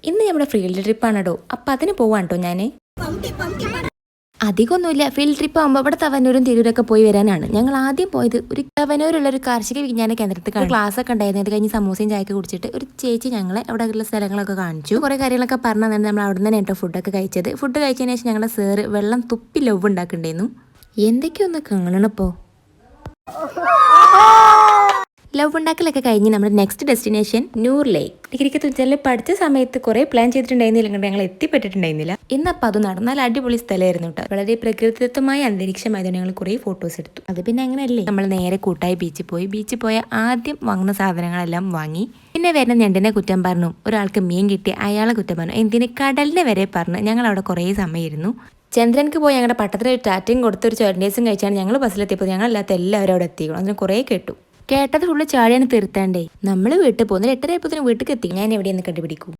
ഇന്ന് നമ്മുടെ ഫീൽഡ് ട്രിപ്പാണ് കേട്ടോ. അപ്പം അതിന് പോവാണ് കേട്ടോ ഞാൻ. അധികമൊന്നുമില്ല. ഫീൽഡ് ട്രിപ്പ് ആകുമ്പോൾ ഇവിടെ തവനൂരും തിരൂരൊക്കെ പോയി വരാനാണ്. ഞങ്ങൾ ആദ്യം പോയത് ഒരു തവനൂരുള്ള ഒരു കാർഷിക വിജ്ഞാന കേന്ദ്രത്തിൽ ക്ലാസ് ഒക്കെ ഉണ്ടായിരുന്നു. അത് കഴിഞ്ഞ് സമൂസയും ചായയൊക്കെ കുടിച്ചിട്ട് ഒരു ചേച്ചി ഞങ്ങളെ അവിടെയുള്ള സ്ഥലങ്ങളൊക്കെ കാണിച്ചു. കുറേ കാര്യങ്ങളൊക്കെ പറഞ്ഞു തന്നെ നമ്മൾ അവിടെ നിന്ന് കേട്ടോ ഫുഡൊക്കെ കഴിച്ചത്. ഫുഡ് കഴിച്ചതിന് ശേഷം ഞങ്ങളുടെ സാറ് വെള്ളം തുപ്പി ലവ് ഉണ്ടാക്കണ്ടായിരുന്നു. എന്തൊക്കെയൊന്ന് കാണണപ്പോൾ ലവ് ഉണ്ടാക്കലൊക്കെ കഴിഞ്ഞ് നമ്മുടെ നെക്സ്റ്റ് ഡെസ്റ്റിനേഷൻ നൂർ ലേക്ക്. ഡിഗ്രിക്ക് തുഞ്ചലിൽ പഠിച്ച സമയത്ത് കുറേ പ്ലാൻ ചെയ്തിട്ടുണ്ടായിരുന്നില്ല, ഞങ്ങൾ എത്തിപ്പെട്ടിട്ടുണ്ടായിരുന്നില്ല. ഇന്നപ്പോൾ അത് നടന്നാൽ അടിപൊളി സ്ഥലമായിരുന്നു കേട്ടോ. വളരെ പ്രകൃതിദത്തമായ അന്തരീക്ഷമായതുകൊണ്ട് ഞങ്ങൾ കുറേ ഫോട്ടോസ് എടുത്തു. അത് പിന്നെ അങ്ങനെയല്ലേ, നമ്മൾ നേരെ കൂട്ടായി ബീച്ചിൽ പോയി. ബീച്ചിൽ പോയ ആദ്യം വാങ്ങുന്ന സാധനങ്ങളെല്ലാം വാങ്ങി. പിന്നെ വരുന്ന ഞണ്ടിനെ കുറ്റം പറഞ്ഞു, ഒരാൾക്ക് മീൻ കിട്ടി അയാളെ കുറ്റം പറഞ്ഞു, എന്തിന് കടലിനെ വരെ പറഞ്ഞു. ഞങ്ങൾ അവിടെ കുറേ സമയമായിരുന്നു. ചന്ദ്രനക്ക് പോയി ഞങ്ങളുടെ പട്ടത്തിൽ ഒരു ടാറ്റയും കൊടുത്തൊരു ചോരനേസും കഴിച്ചാണ് ഞങ്ങൾ ബസ്സിലെത്തിയപ്പോൾ ഞങ്ങളല്ലാത്ത എല്ലാവരും അവിടെ എത്തിക്കണം. അതിന് കുറേ കേട്ടത് ഫുള്ള് ചാടിയാണ് തീർത്താണ്ടേ. നമ്മൾ വീട്ടിൽ പോകുന്നത് 8:30 വീട്ടിൽ എത്തി. ഞാൻ എവിടെയെന്ന് കണ്ടുപിടിക്കും.